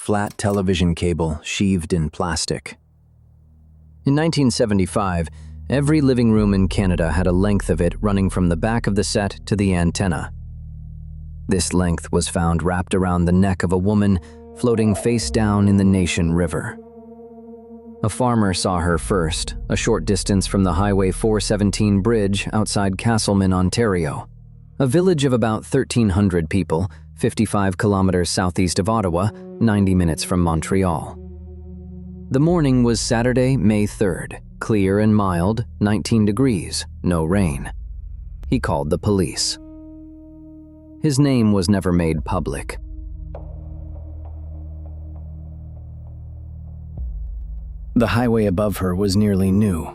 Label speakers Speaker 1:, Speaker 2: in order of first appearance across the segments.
Speaker 1: flat television cable sheathed in plastic. In 1975, every living room in Canada had a length of it running from the back of the set to the antenna. This length was found wrapped around the neck of a woman floating face down in the Nation River. A farmer saw her first, a short distance from the Highway 417 bridge outside Castleman, Ontario, a village of about 1,300 people, 55 kilometers southeast of Ottawa, 90 minutes from Montreal. The morning was Saturday, May 3rd, clear and mild, 19 degrees, no rain. He called the police. His name was never made public. The highway above her was nearly new.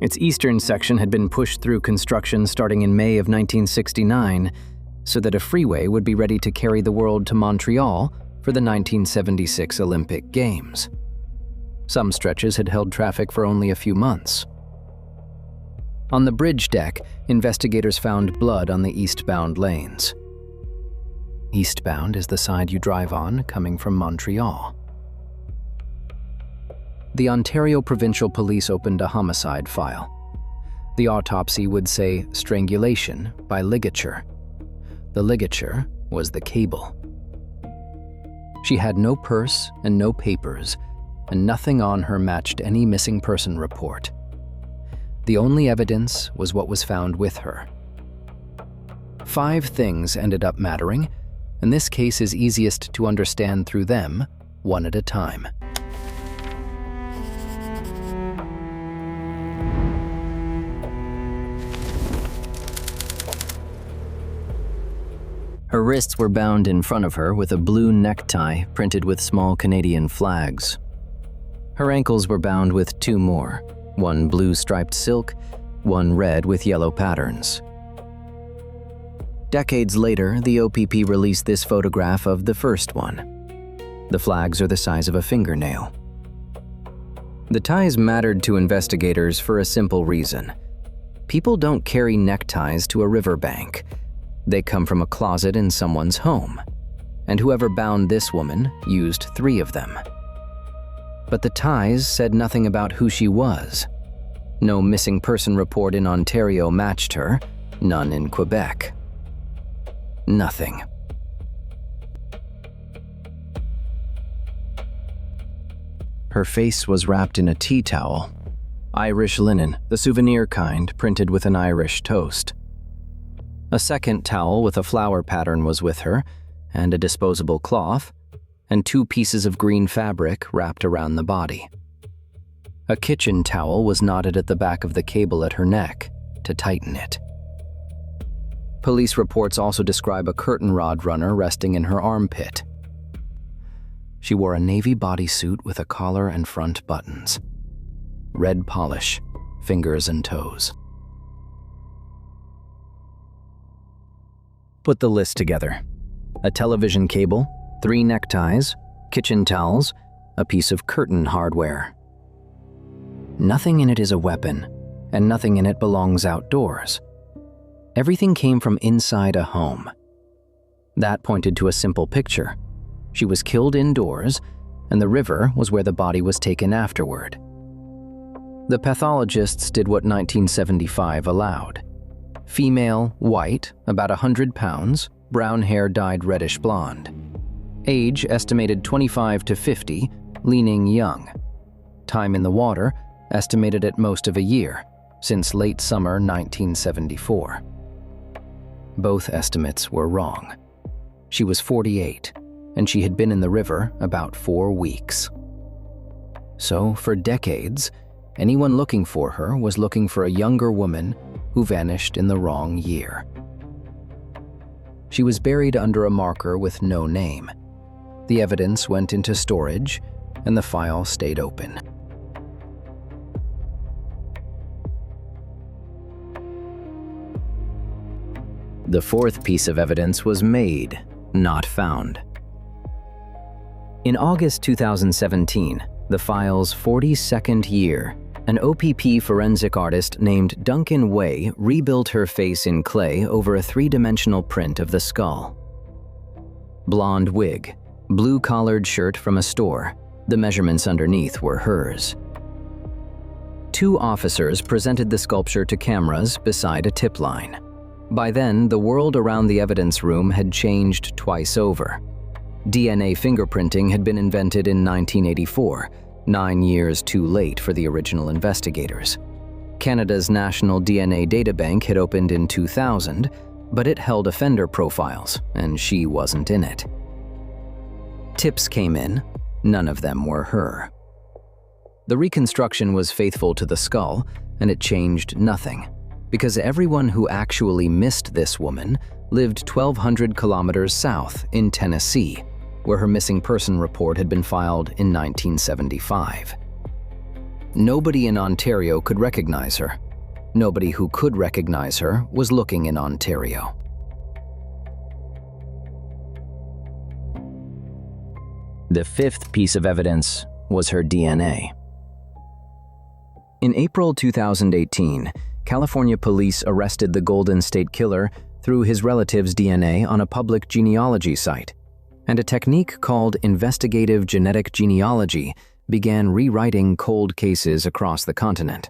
Speaker 1: Its eastern section had been pushed through construction starting in May of 1969 so that a freeway would be ready to carry the world to Montreal for the 1976 Olympic Games. Some stretches had held traffic for only a few months. On the bridge deck, investigators found blood on the eastbound lanes. Eastbound is the side you drive on coming from Montreal. The Ontario Provincial Police opened a homicide file. The autopsy would say strangulation by ligature. The ligature was the cable. She had no purse and no papers, and nothing on her matched any missing person report. The only evidence was what was found with her. 5 things ended up mattering, and this case is easiest to understand through them, one at a time. Her wrists were bound in front of her with a blue necktie printed with small Canadian flags. Her ankles were bound with 2 more, one blue striped silk, one red with yellow patterns. Decades later, the OPP released this photograph of the first one. The flags are the size of a fingernail. The ties mattered to investigators for a simple reason. People don't carry neckties to a riverbank. They come from a closet in someone's home, and whoever bound this woman used 3 of them. But the ties said nothing about who she was. No missing person report in Ontario matched her, none in Quebec. Nothing. Her face was wrapped in a tea towel, Irish linen, the souvenir kind printed with an Irish toast. A second towel with a flower pattern was with her, and a disposable cloth, and 2 pieces of green fabric wrapped around the body. A kitchen towel was knotted at the back of the cable at her neck to tighten it. Police reports also describe a curtain rod runner resting in her armpit. She wore a navy bodysuit with a collar and front buttons. Red polish, fingers and toes. Put the list together. A television cable, 3 neckties, kitchen towels, a piece of curtain hardware. Nothing in it is a weapon, and nothing in it belongs outdoors. Everything came from inside a home. That pointed to a simple picture. She was killed indoors, and the river was where the body was taken afterward. The pathologists did what 1975 allowed. Female, white, about 100 pounds, brown hair dyed reddish blonde. Age estimated 25 to 50, leaning young. Time in the water estimated at most of a year, since late summer 1974. Both estimates were wrong. She was 48, and she had been in the river about 4 weeks. So, for decades, anyone looking for her was looking for a younger woman who vanished in the wrong year. She was buried under a marker with no name. The evidence went into storage, and the file stayed open. The 4th piece of evidence was made, not found. In August 2017, the file's 42nd year, an OPP forensic artist named Duncan Way rebuilt her face in clay over a 3-dimensional print of the skull. Blonde wig, blue-collared shirt from a store. The measurements underneath were hers. 2 officers presented the sculpture to cameras beside a tip line. By then, the world around the evidence room had changed twice over. DNA fingerprinting had been invented in 1984, 9 years too late for the original investigators. Canada's National DNA Databank had opened in 2000, but it held offender profiles, and she wasn't in it. Tips came in. None of them were her. The reconstruction was faithful to the skull, and it changed nothing, because everyone who actually missed this woman lived 1,200 kilometers south in Tennessee, where her missing person report had been filed in 1975. Nobody in Ontario could recognize her. Nobody who could recognize her was looking in Ontario. The 5th piece of evidence was her DNA. In April 2018, California police arrested the Golden State Killer through his relative's DNA on a public genealogy site, and a technique called investigative genetic genealogy began rewriting cold cases across the continent.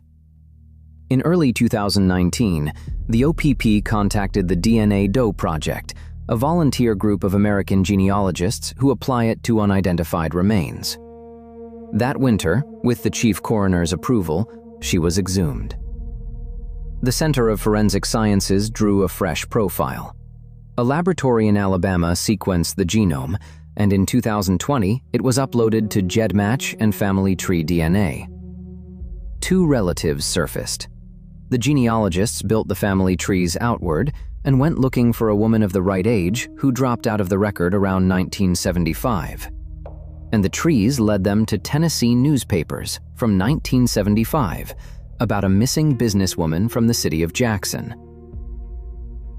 Speaker 1: In early 2019, the OPP contacted the DNA Doe Project, a volunteer group of American genealogists who apply it to unidentified remains. That winter, with the chief coroner's approval, she was exhumed. The Center of Forensic Sciences drew a fresh profile. A laboratory in Alabama sequenced the genome, and in 2020, it was uploaded to GEDmatch and Family Tree DNA. 2 relatives surfaced. The genealogists built the family trees outward and went looking for a woman of the right age who dropped out of the record around 1975. And the trees led them to Tennessee newspapers from 1975 about a missing businesswoman from the city of Jackson.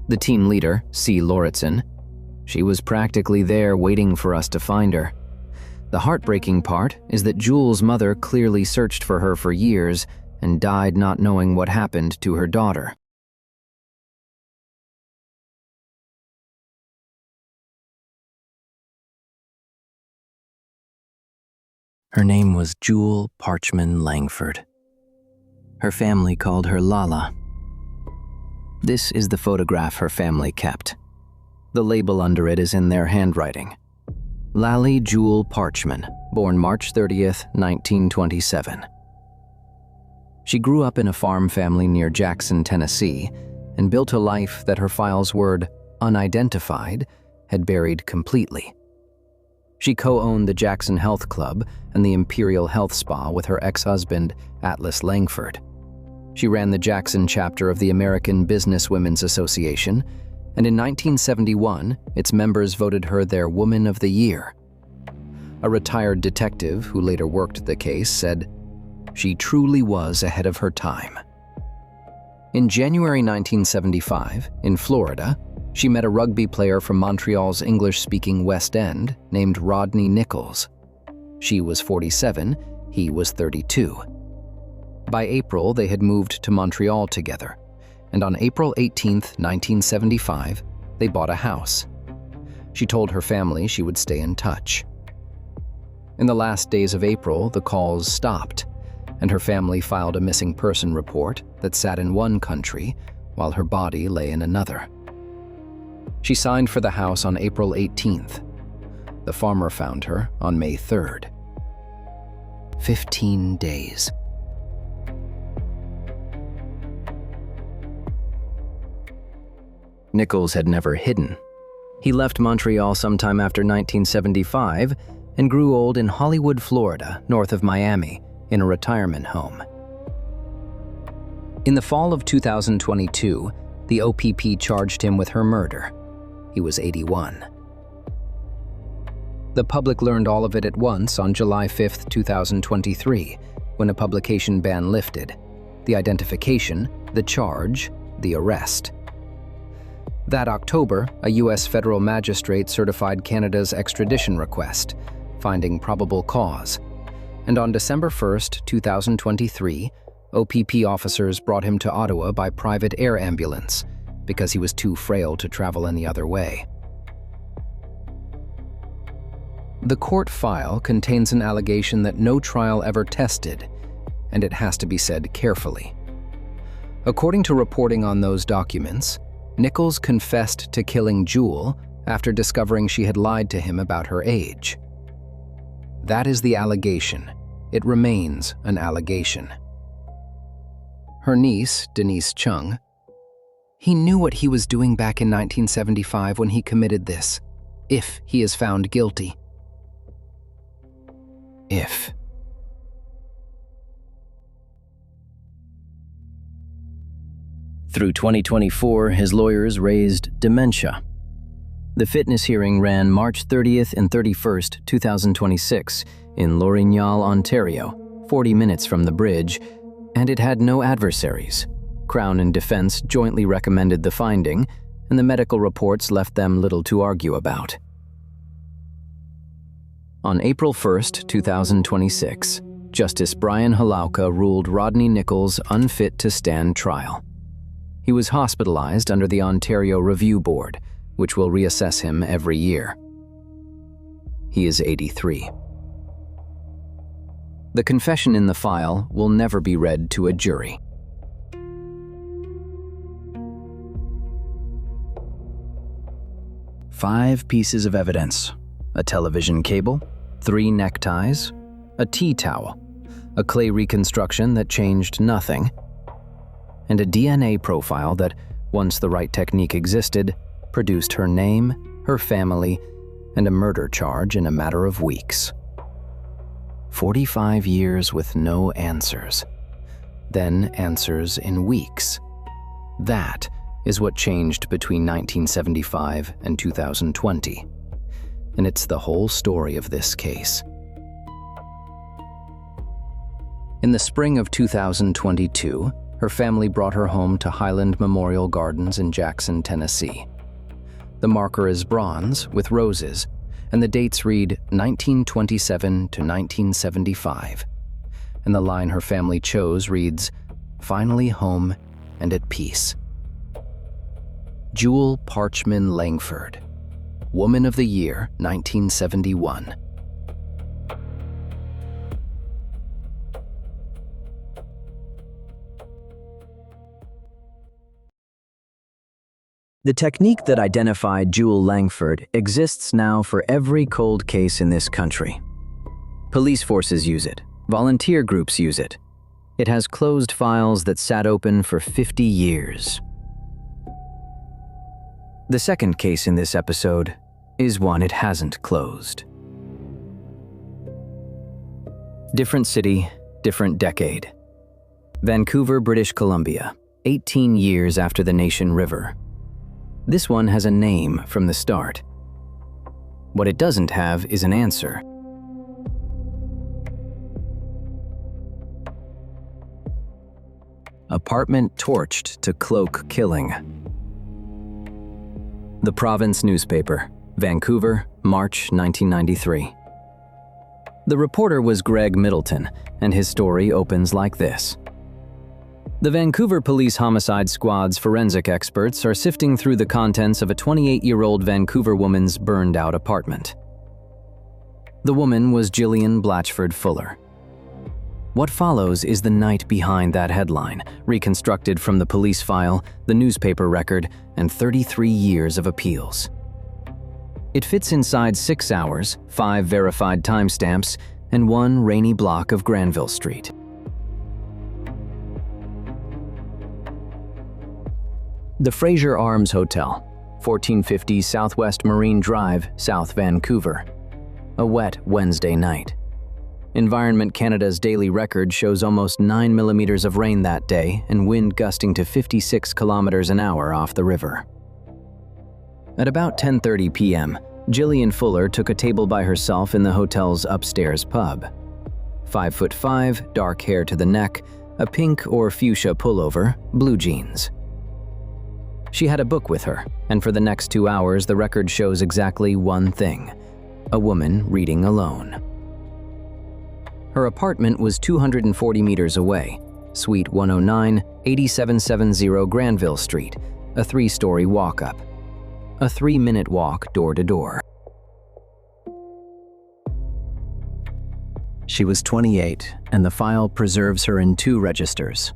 Speaker 1: The team leader, C. Lauritsen, she was practically there waiting for us to find her. The heartbreaking part is that Jewell's mother clearly searched for her for years and died not knowing what happened to her daughter. Her name was Jewell Parchman Langford. Her family called her Lala. This is the photograph her family kept. The label under it is in their handwriting. Lally Jewell Parchman, born March 30th, 1927. She grew up in a farm family near Jackson, Tennessee, and built a life that her file's word, unidentified, had buried completely. She co-owned the Jackson Health Club and the Imperial Health Spa with her ex-husband, Atlas Langford. She ran the Jackson chapter of the American Business Women's Association, and in 1971, its members voted her their Woman of the Year. A retired detective who later worked the case said, "She truly was ahead of her time." In January 1975, in Florida, she met a rugby player from Montreal's English-speaking West End named Rodney Nichols. She was 47, he was 32. By April, they had moved to Montreal together, and on April 18, 1975, they bought a house. She told her family she would stay in touch. In the last days of April, the calls stopped, and her family filed a missing person report that sat in one country while her body lay in another. She signed for the house on April 18th. The farmer found her on May 3rd. 15 days. Nichols had never hidden. He left Montreal sometime after 1975 and grew old in Hollywood, Florida, north of Miami, in a retirement home. In the fall of 2022, the OPP charged him with her murder. He was 81. The public learned all of it at once on July 5, 2023, when a publication ban lifted. The identification, the charge, the arrest. That October, a U.S. federal magistrate certified Canada's extradition request, finding probable cause. And on December 1, 2023, OPP officers brought him to Ottawa by private air ambulance because he was too frail to travel any other way.
Speaker 2: The court file contains an allegation that no trial ever tested, and it has to be said carefully. According to reporting on those documents, Nichols confessed to killing Jewell after discovering she had lied to him about her age. That is the allegation. It remains an allegation. Her niece, Denise Chung, he knew what he was doing back in 1975 when he committed this, if he is found guilty. If.
Speaker 1: Through 2024, his lawyers raised dementia. The fitness hearing ran March 30th and 31st, 2026, in Lorignal, Ontario, 40 minutes from the bridge, and it had no adversaries. Crown and defense jointly recommended the finding, and the medical reports left them little to argue about. On April 1st, 2026, Justice Brian Halauka ruled Rodney Nichols unfit to stand trial. He was hospitalized under the Ontario Review Board, which will reassess him every year. He is 83. The confession in the file will never be read to a jury. Five pieces of evidence: a television cable, 3 neckties, a tea towel, a clay reconstruction that changed nothing, and a DNA profile that, once the right technique existed, produced her name, her family, and a murder charge in a matter of weeks. 45 years with no answers. Then answers in weeks. That is what changed between 1975 and 2020. And it's the whole story of this case. In the spring of 2022, her family brought her home to Highland Memorial Gardens in Jackson, Tennessee. The marker is bronze with roses, and the dates read 1927 to 1975. And the line her family chose reads, "Finally home and at peace." Jewell Parchman Langford, Woman of the Year, 1971. The technique that identified Jewell Langford exists now for every cold case in this country. Police forces use it. Volunteer groups use it. It has closed files that sat open for 50 years. The second case in this episode is one it hasn't closed. Different city, different decade. Vancouver, British Columbia, 18 years after the Nation River. This one has a name from the start. What it doesn't have is an answer. Apartment torched to cloak killing. The Province newspaper, Vancouver, March 1993. The reporter was Greg Middleton, and his story opens like this. The Vancouver Police Homicide Squad's forensic experts are sifting through the contents of a 28-year-old Vancouver woman's burned-out apartment. The woman was Jillian Blatchford Fuller. What follows is the night behind that headline, reconstructed from the police file, the newspaper record, and 33 years of appeals. It fits inside 6 hours, 5 verified timestamps, and 1 rainy block of Granville Street. The Fraser Arms Hotel, 1450 Southwest Marine Drive, South Vancouver. A wet Wednesday night. Environment Canada's daily record shows almost 9 millimeters of rain that day and wind gusting to 56 kilometers an hour off the river. At about 10:30 p.m., Jillian Fuller took a table by herself in the hotel's upstairs pub. 5'5", dark hair to the neck, a pink or fuchsia pullover, blue jeans. She had a book with her, and for the next 2 hours the record shows exactly one thing: a woman reading alone. Her apartment was 240 meters away, Suite 109, 8770 Granville Street, a 3-story walk-up. A 3-minute walk door to door. She was 28, and the file preserves her in 2 registers.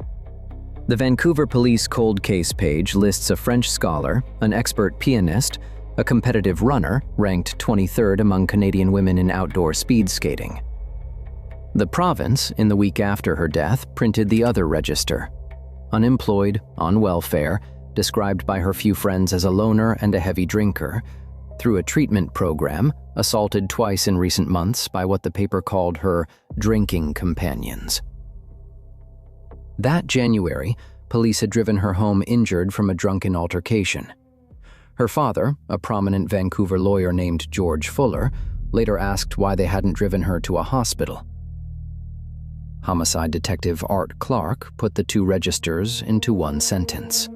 Speaker 1: The Vancouver Police Cold Case page lists a French scholar, an expert pianist, a competitive runner, ranked 23rd among Canadian women in outdoor speed skating. The province, in the week after her death, printed the other register. Unemployed, on welfare, described by her few friends as a loner and a heavy drinker, through a treatment program, assaulted twice in recent months by what the paper called her drinking companions. That January, police had driven her home injured from a drunken altercation. Her father, a prominent Vancouver lawyer named George Fuller, later asked why they hadn't driven her to a hospital. Homicide detective Art Clark put the 2 registers into one sentence.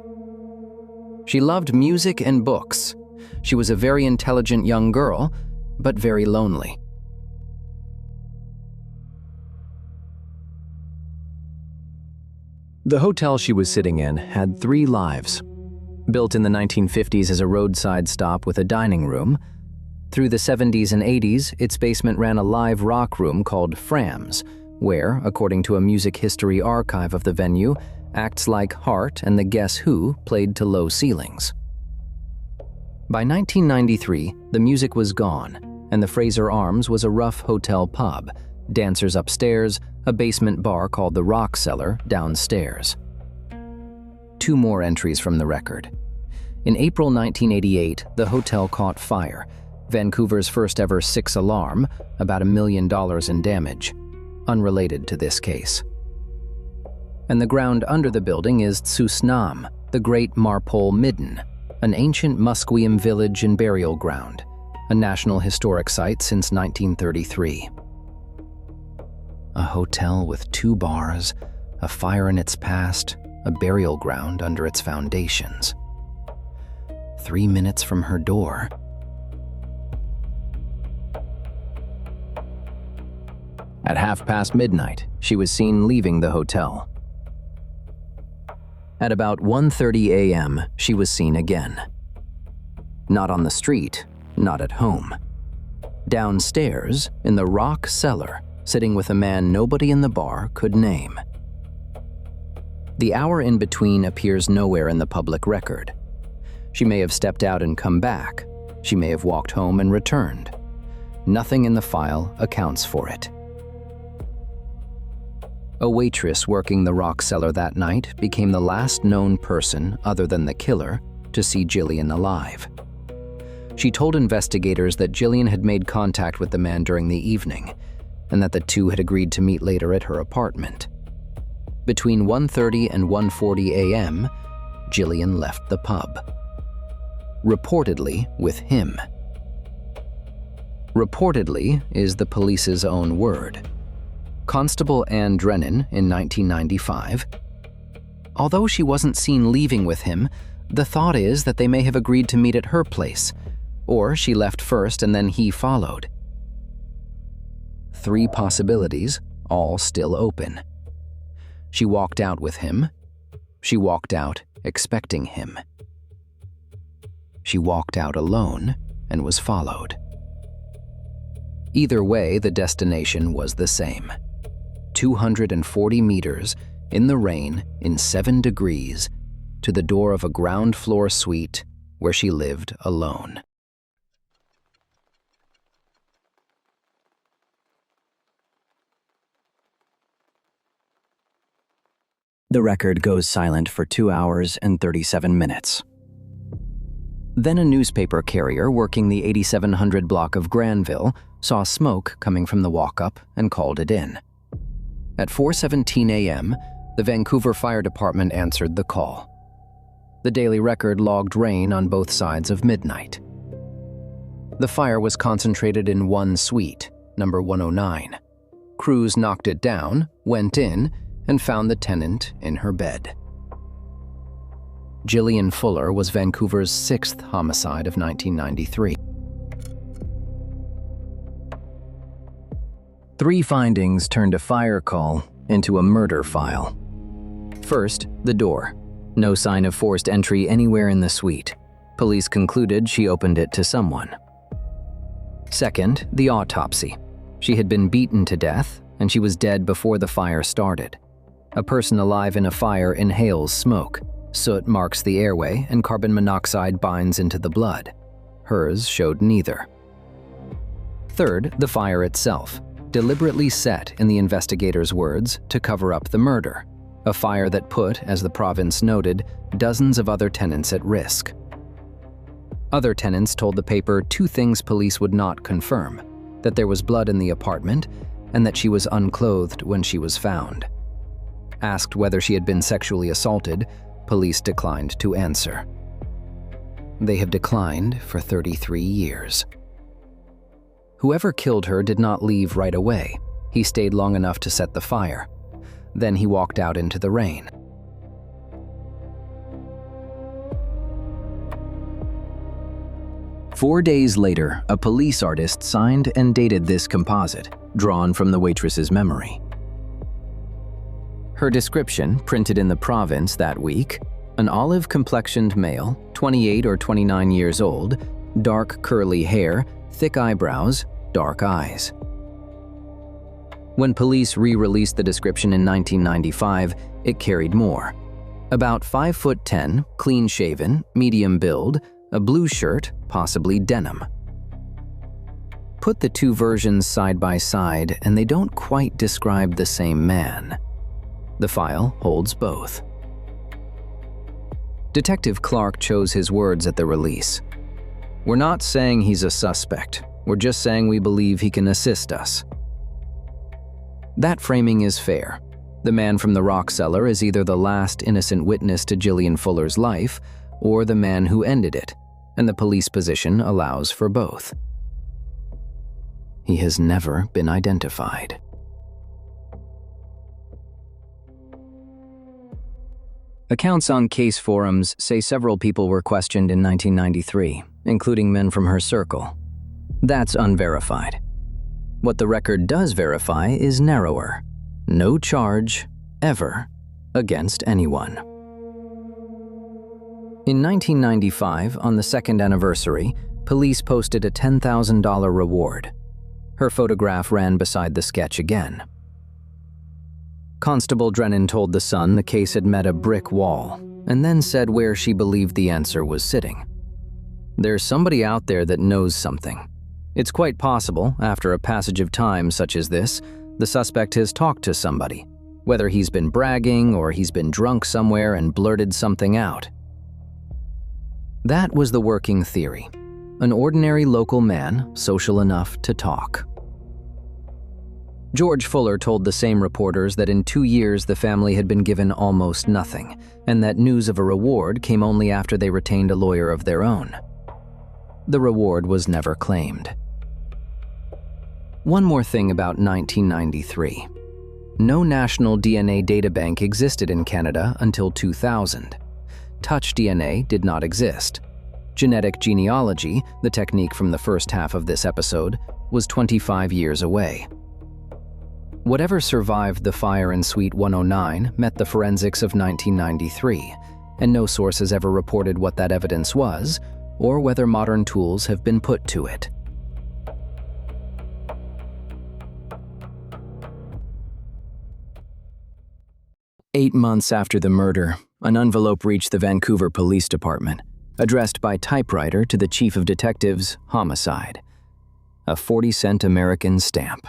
Speaker 1: She loved music and books. She was a very intelligent young girl, but very lonely. The hotel she was sitting in had 3 lives. Built in the 1950s as a roadside stop with a dining room, through the 70s and 80s, its basement ran a live rock room called Frams, where, according to a music history archive of the venue, acts like Heart and the Guess Who played to low ceilings. By 1993, the music was gone, and the Fraser Arms was a rough hotel pub, dancers upstairs, a basement bar called the Rock Cellar downstairs. 2 more entries from the record. In April 1988, the hotel caught fire, Vancouver's first ever 6 alarm, about $1 million in damage, unrelated to this case. And the ground under the building is Tsusnam, the Great Marpole Midden, an ancient Musqueam village and burial ground, a National Historic Site since 1933. A hotel with 2 bars, a fire in its past, a burial ground under its foundations. 3 minutes from her door. At midnight, she was seen leaving the hotel. At about 1:30 a.m., she was seen again. Not on the street, not at home. Downstairs, in the Rock Cellar, sitting with a man nobody in the bar could name. The hour in between appears nowhere in the public record. She may have stepped out and come back. She may have walked home and returned. Nothing in the file accounts for it. A waitress working the Rock Cellar that night became the last known person, other than the killer, to see Jillian alive. She told investigators that Jillian had made contact with the man during the evening, and that the 2 had agreed to meet later at her apartment. Between 1:30 and 1:40 a.m., Jillian left the pub. Reportedly with him. Reportedly is the police's own word. Constable Anne Drennan in 1995. Although she wasn't seen leaving with him, the thought is that they may have agreed to meet at her place, or she left first and then he followed. 3 possibilities, all still open. She walked out with him. She walked out expecting him. She walked out alone and was followed. Either way, the destination was the same. 240 meters, in the rain, in 7 degrees, to the door of a ground floor suite where she lived alone. The record goes silent for 2 hours and 37 minutes. Then a newspaper carrier working the 8700 block of Granville saw smoke coming from the walk-up and called it in. At 4:17 a.m., the Vancouver Fire Department answered the call. The Daily Record logged rain on both sides of midnight. The fire was concentrated in one suite, number 109. Crews knocked it down, went in, and found the tenant in her bed. Jillian Fuller was Vancouver's 6th homicide of 1993. 3 findings turned a fire call into a murder file. First, the door. No sign of forced entry anywhere in the suite. Police concluded she opened it to someone. Second, the autopsy. She had been beaten to death, and she was dead before the fire started. A person alive in a fire inhales smoke. Soot marks the airway, and carbon monoxide binds into the blood. Hers showed neither. Third, the fire itself, deliberately set, in the investigators' words, to cover up the murder. A fire that put, as the province noted, dozens of other tenants at risk. Other tenants told the paper two things police would not confirm: that there was blood in the apartment and that she was unclothed when she was found. Asked whether she had been sexually assaulted, police declined to answer. They have declined for 33 years. Whoever killed her did not leave right away. He stayed long enough to set the fire. Then he walked out into the rain. "4 days later, a police artist signed and dated this composite, drawn from the waitress's memory. Her description, printed in the province that week: an olive-complexioned male, 28 or 29 years old, dark curly hair, thick eyebrows, dark eyes. When police re-released the description in 1995, it carried more. About 5'10", clean-shaven, medium build, a blue shirt, possibly denim. Put the two versions side by side, and they don't quite describe the same man. The file holds both. Detective Clark chose his words at the release. "We're not saying he's a suspect. We're just saying we believe he can assist us." That framing is fair. The man from the rock cellar is either the last innocent witness to Jillian Fuller's life or the man who ended it, and the police position allows for both. He has never been identified. Accounts on case forums say several people were questioned in 1993, including men from her circle. That's unverified. What the record does verify is narrower. No charge, ever, against anyone. In 1995, on the second anniversary, police posted a $10,000 reward. Her photograph ran beside the sketch again. Constable Drennan told The Sun the case had met a brick wall, and then said where she believed the answer was sitting. "There's somebody out there that knows something. It's quite possible, after a passage of time such as this, the suspect has talked to somebody, whether he's been bragging or he's been drunk somewhere and blurted something out." That was the working theory. An ordinary local man, social enough to talk. George Fuller told the same reporters that in 2 years the family had been given almost nothing, and that news of a reward came only after they retained a lawyer of their own. The reward was never claimed. One more thing about 1993. No national DNA databank existed in Canada until 2000. Touch DNA did not exist. Genetic genealogy, the technique from the first half of this episode, was 25 years away. Whatever survived the fire in Suite 109 met the forensics of 1993, and no source has ever reported what that evidence was, or whether modern tools have been put to it. "8 months after the murder, an envelope reached the Vancouver Police Department, addressed by typewriter to the Chief of Detectives, Homicide. A 40-cent American stamp.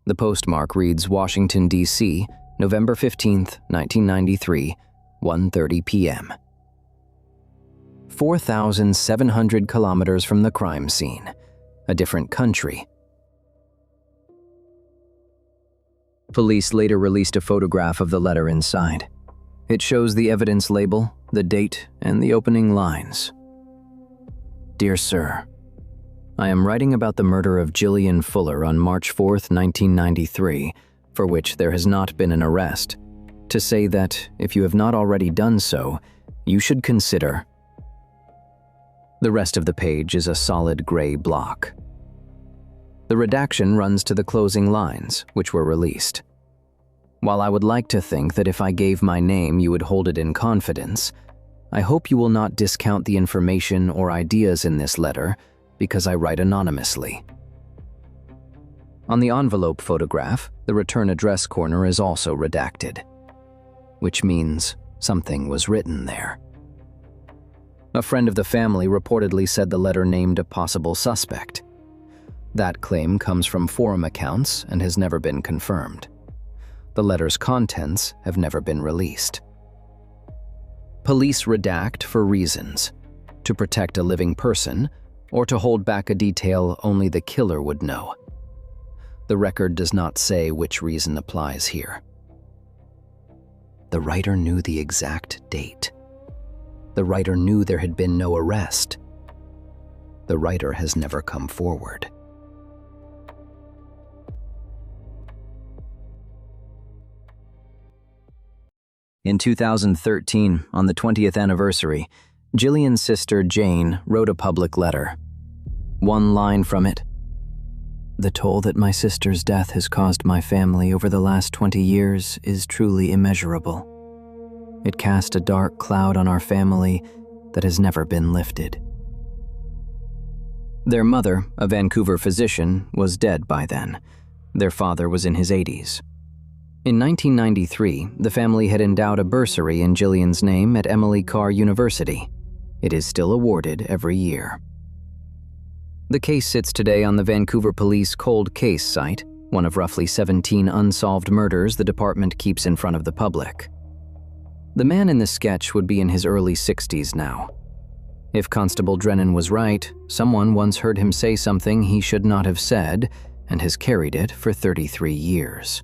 Speaker 1: The postmark reads Washington, D.C., November 15th, 1993, 1:30 p.m. 4,700 kilometers from the crime scene, a different country. Police later released a photograph of the letter inside. It shows the evidence label, the date, and the opening lines. "Dear Sir, I am writing about the murder of Jillian Fuller on March 4th, 1993, for which there has not been an arrest, to say that, if you have not already done so, you should consider..." The rest of the page is a solid gray block. The redaction runs to the closing lines, which were released. "While I would like to think that if I gave my name you would hold it in confidence, I hope you will not discount the information or ideas in this letter because I write anonymously." On the envelope photograph, the return address corner is also redacted, which means something was written there. A friend of the family reportedly said the letter named a possible suspect. That claim comes from forum accounts and has never been confirmed. The letter's contents have never been released. Police redact for reasons: to protect a living person, or to hold back a detail only the killer would know. The record does not say which reason applies here. The writer knew the exact date. The writer knew there had been no arrest. The writer has never come forward. In 2013, on the 20th anniversary, Jillian's sister Jane wrote a public letter. One line from it: "The toll that my sister's death has caused my family over the last 20 years is truly immeasurable. It cast a dark cloud on our family that has never been lifted." Their mother, a Vancouver physician, was dead by then. Their father was in his 80s. In 1993, the family had endowed a bursary in Jillian's name at Emily Carr University. It is still awarded every year. The case sits today on the Vancouver Police Cold Case site, one of roughly 17 unsolved murders the department keeps in front of the public. The man in the sketch would be in his early 60s now. If Constable Drennan was right, someone once heard him say something he should not have said and has carried it for 33 years.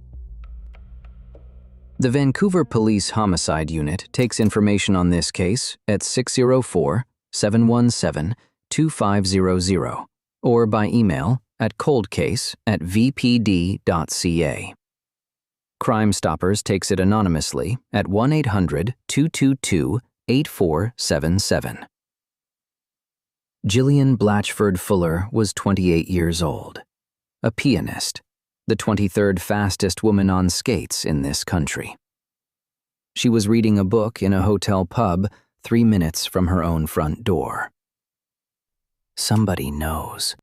Speaker 1: The Vancouver Police Homicide Unit takes information on this case at 604-717-2500 or by email at coldcase@vpd.ca. Crime Stoppers takes it anonymously at 1-800-222-8477. Jillian Blatchford Fuller was 28 years old, a pianist, the 23rd fastest woman on skates in this country. She was reading a book in a hotel pub 3 minutes from her own front door. Somebody knows.